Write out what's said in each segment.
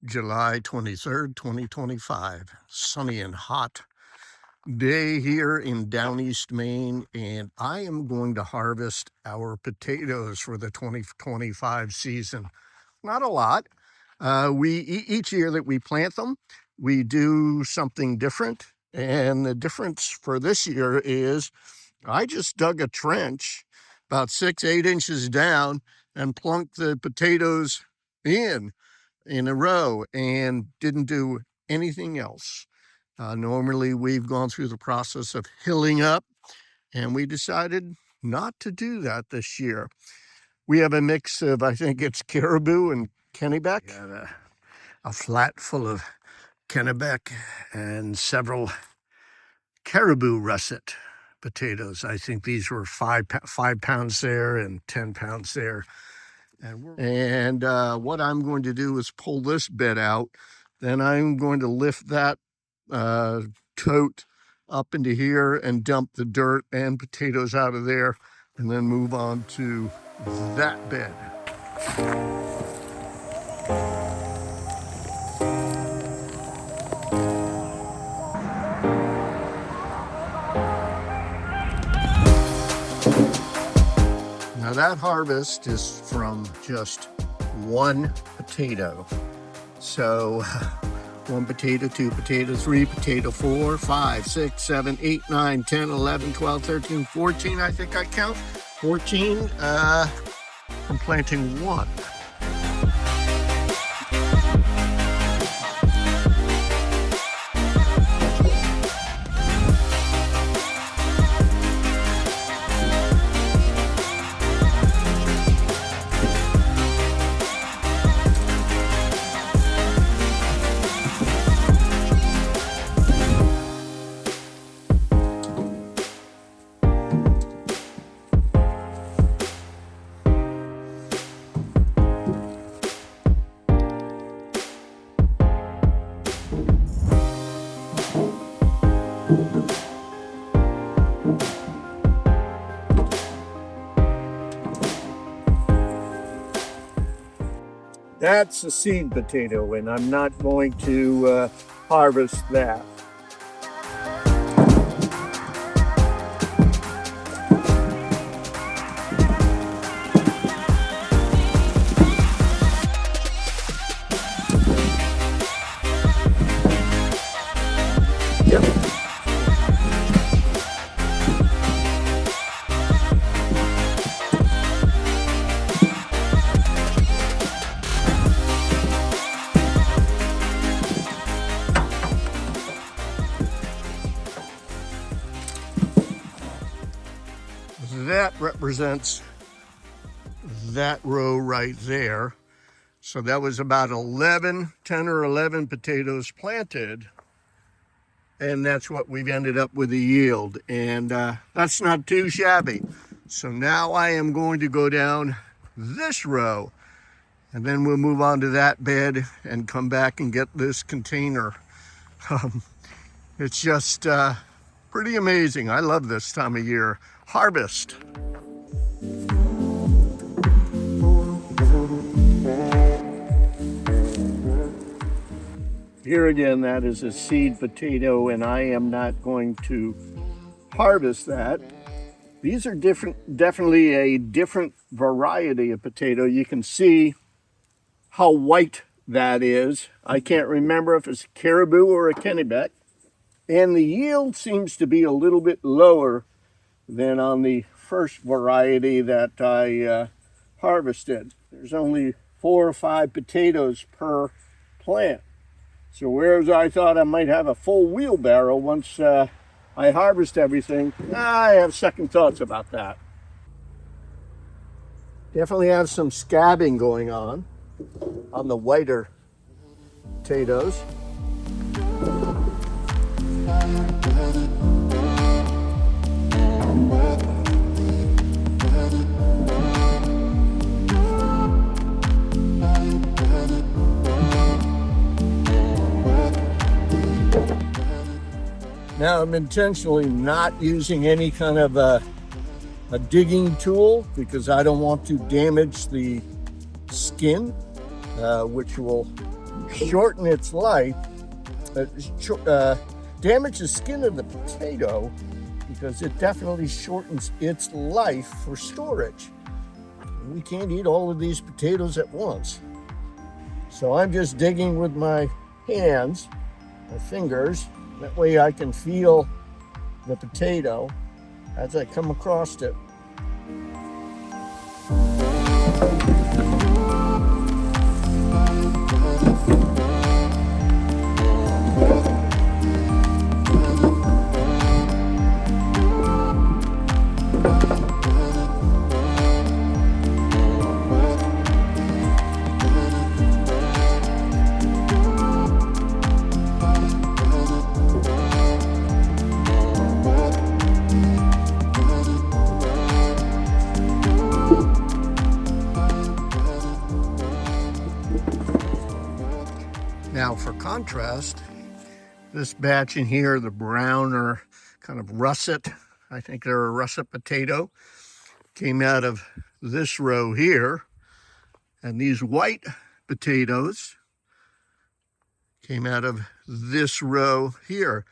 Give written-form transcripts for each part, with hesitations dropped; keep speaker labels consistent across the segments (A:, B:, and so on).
A: July 23rd, 2025. Sunny and hot day here in Down East Maine, and I am going to harvest our potatoes for the 2025 season. Not a lot. Each year that we plant them, we do something different, and the difference for this year is I just dug a trench about 6-8 inches down and plunked the potatoes in a row and didn't do anything else. Normally, we've gone through the process of hilling up, and we decided not to do that this year. We have a mix of, I think it's Caribou and Kennebec. A flat full of Kennebec and several Caribou russet potatoes. I think these were 5 pounds there and 10 pounds there. And what I'm going to do is pull this bed out. Then I'm going to lift that tote up into here and dump the dirt and potatoes out of there, and then move on to that bed. Now that harvest is from just one potato. So 1 potato, 2 potato, 3 potato, 4, 5, 6, 7, 8, 9, 10, 11, 12, 13, 14, I think I count. 14 from planting one. That's a seed potato, and I'm not going to harvest that. That represents that row right there. So that was about 10 or 11 potatoes planted. And that's what we've ended up with a yield. And that's not too shabby. So now I am going to go down this row, and then we'll move on to that bed and come back and get this container. It's just pretty amazing. I love this time of year. Harvest. Here again, that is a seed potato, and I am not going to harvest that. These are definitely a different variety of potato. You can see how white that is. I can't remember if it's a Caribou or a Kennebec. And the yield seems to be a little bit lower than on the first variety that I harvested. There's only 4 or 5 potatoes per plant. So whereas I thought I might have a full wheelbarrow once I harvest everything, I have second thoughts about that. Definitely have some scabbing going on the whiter potatoes. Now I'm intentionally not using any kind of a digging tool because I don't want to damage the skin, which will shorten its life, damage the skin of the potato, because it definitely shortens its life for storage. We can't eat all of these potatoes at once. So I'm just digging with my hands, my fingers. That way I can feel the potato as I come across it. Now for contrast, this batch in here, the brown or kind of russet, I think they're a russet potato, came out of this row here. And these white potatoes came out of this row here.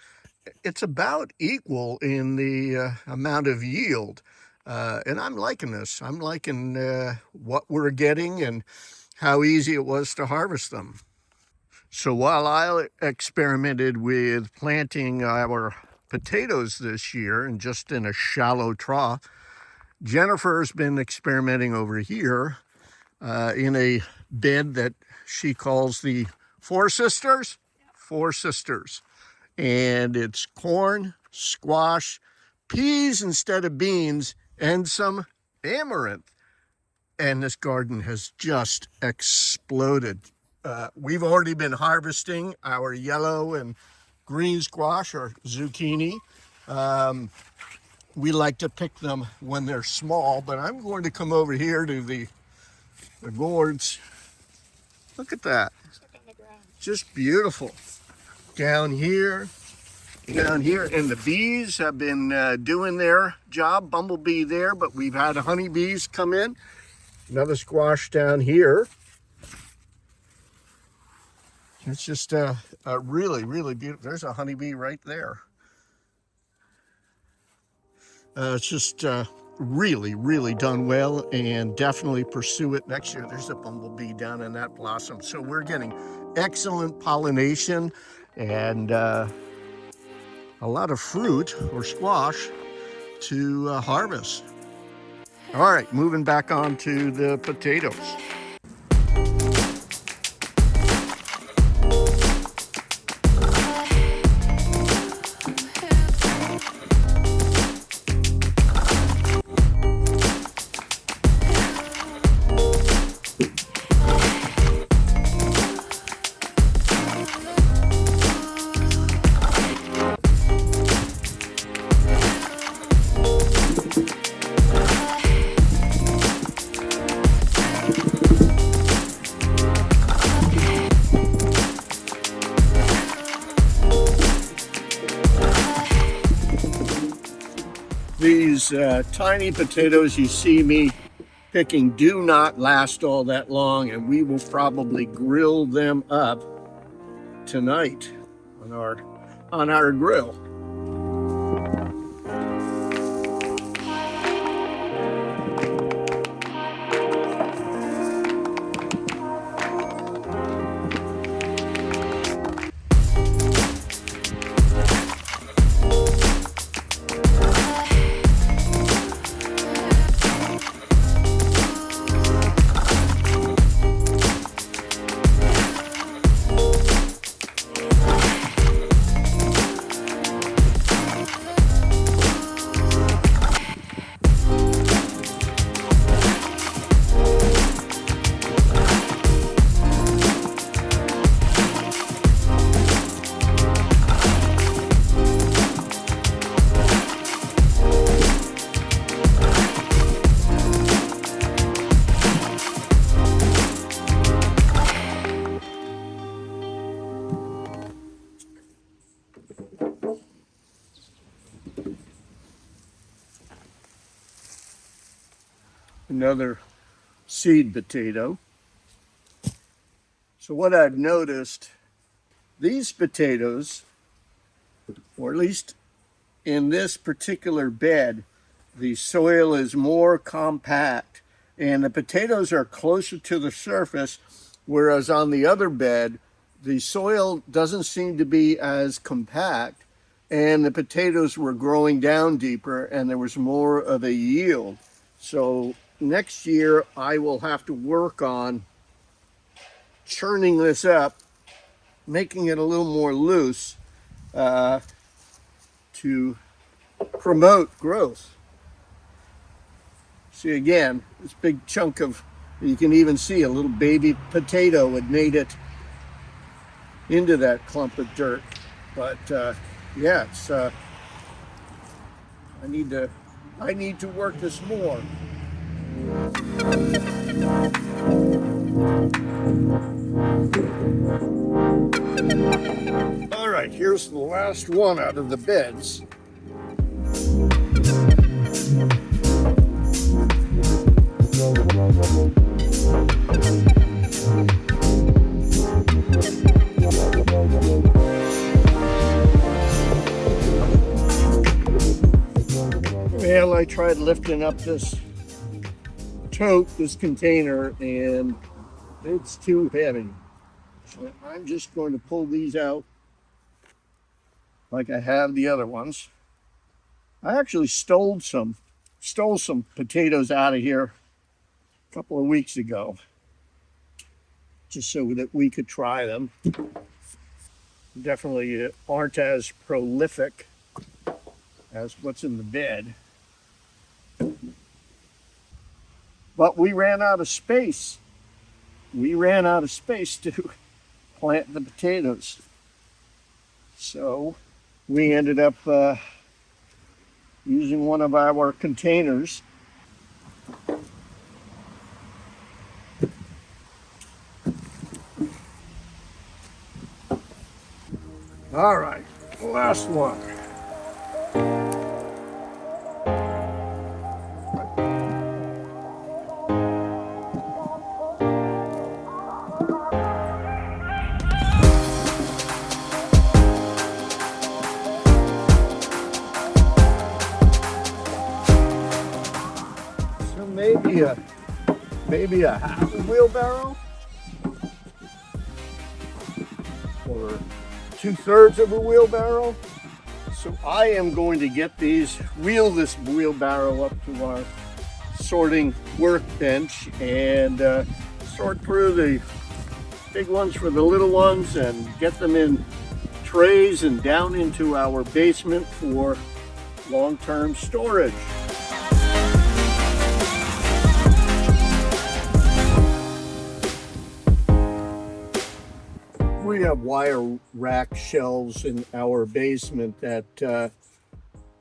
A: It's about equal in the amount of yield. And I'm liking this. I'm liking what we're getting and how easy it was to harvest them. So while I experimented with planting our potatoes this year and just in a shallow trough, Jennifer's been experimenting over here in a bed that she calls the Four Sisters. Four Sisters. And it's corn, squash, peas instead of beans, and some amaranth. And this garden has just exploded. We've already been harvesting our yellow and green squash or zucchini. We like to pick them when they're small, but I'm going to come over here to the gourds. Look at that. Just beautiful. Down here, and the bees have been doing their job. Bumblebee there, but we've had honeybees come in. Another squash down here. It's just a really, really beautiful. There's a honeybee right there. It's just really, really done well, and definitely pursue it next year. There's a bumblebee down in that blossom. So we're getting excellent pollination and a lot of fruit or squash to harvest. All right, moving back on to the potatoes. These tiny potatoes you see me picking do not last all that long, and we will probably grill them up tonight on our grill. Another seed potato. So what I've noticed, these potatoes, or at least in this particular bed, the soil is more compact and the potatoes are closer to the surface, whereas on the other bed, the soil doesn't seem to be as compact and the potatoes were growing down deeper and there was more of a yield. So next year I will have to work on churning this up, making it a little more loose to promote growth. See, again, this big chunk of, you can even see a little baby potato had made it into that clump of dirt. But yeah, it's I need to work this more. All right, here's the last one out of the beds. Well, I tried lifting up this tote, this container, and it's too heavy. So I'm just going to pull these out like I have the other ones. I actually stole some potatoes out of here a couple of weeks ago, just so that we could try them. Definitely aren't as prolific as what's in the bed. But we ran out of space. We ran out of space to plant the potatoes. So we ended up using one of our containers. All right, last one. So maybe a half a wheelbarrow or 2/3 of a wheelbarrow. So I am going to get wheel this wheelbarrow up to our sorting workbench and sort through the big ones for the little ones and get them in trays and down into our basement for long-term storage. We have wire rack shelves in our basement that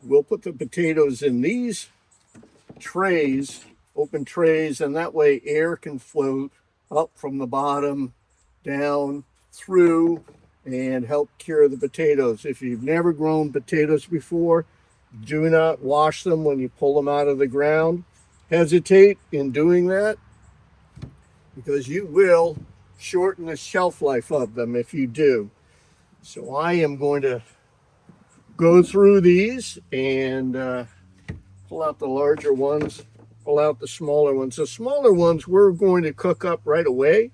A: we'll put the potatoes in these trays, open trays, and that way air can flow up from the bottom down through and help cure the potatoes. If you've never grown potatoes before, do not wash them when you pull them out of the ground. Hesitate in doing that because you will shorten the shelf life of them if you do. So I am going to go through these and pull out the larger ones, pull out the smaller ones. The smaller ones we're going to cook up right away,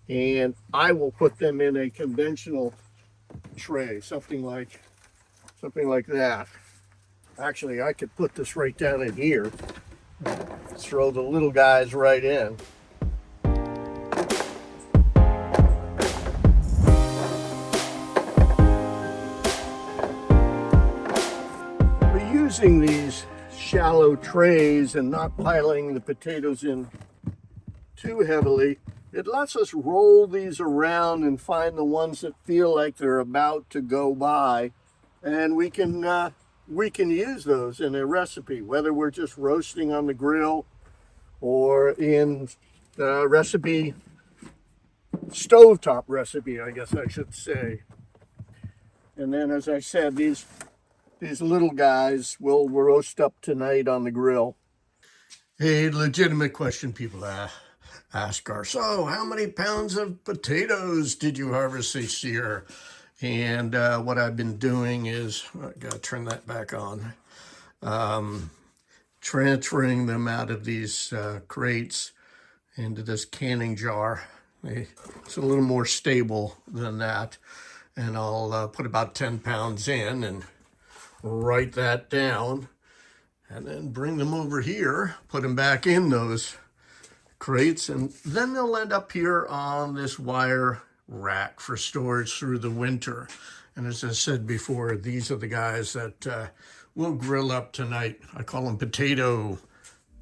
A: and I will put them in a conventional tray, something like that. Actually, I could put this right down in here, throw the little guys right in. Using these shallow trays and not piling the potatoes in too heavily, it lets us roll these around and find the ones that feel like they're about to go by, and we can use those in a recipe, whether we're just roasting on the grill or in the recipe, stovetop recipe, I guess I should say. And then, as I said, these little guys will roast up tonight on the grill. A legitimate question people ask her, so how many pounds of potatoes did you harvest this year? And what I've been doing is, I gotta turn that back on, transferring them out of these crates into this canning jar. It's a little more stable than that. And I'll put about 10 pounds in and write that down, and then bring them over here, put them back in those crates, and then they'll end up here on this wire rack for storage through the winter. And as I said before, these are the guys that we'll grill up tonight. I call them potato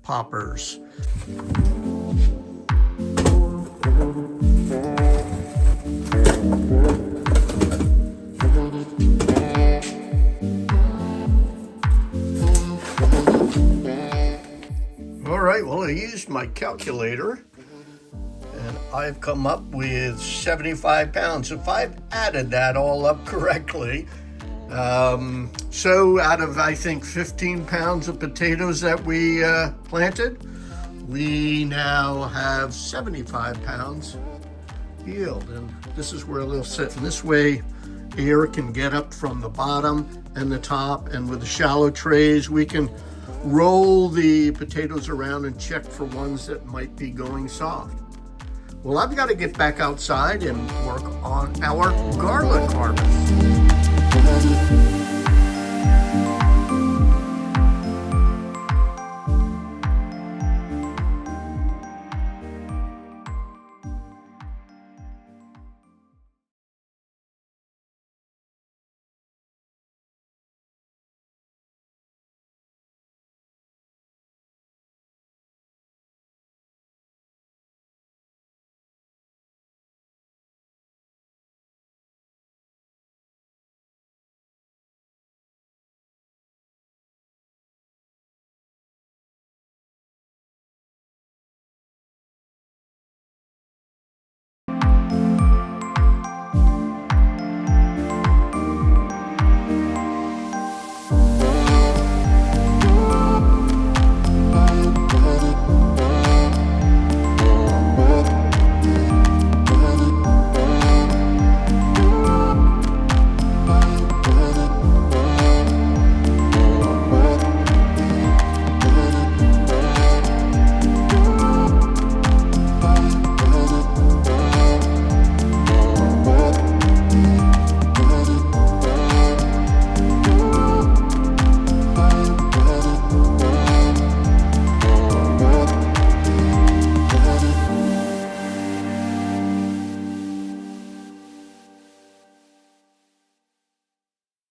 A: poppers. All right, well, I used my calculator and I've come up with 75 pounds. If I've added that all up correctly, so out of, I think, 15 pounds of potatoes that we planted, we now have 75 pounds yield. And this is where they'll sit. And this way, air can get up from the bottom and the top. And with the shallow trays, we can roll the potatoes around and check for ones that might be going soft. Well, I've got to get back outside and work on our garlic harvest.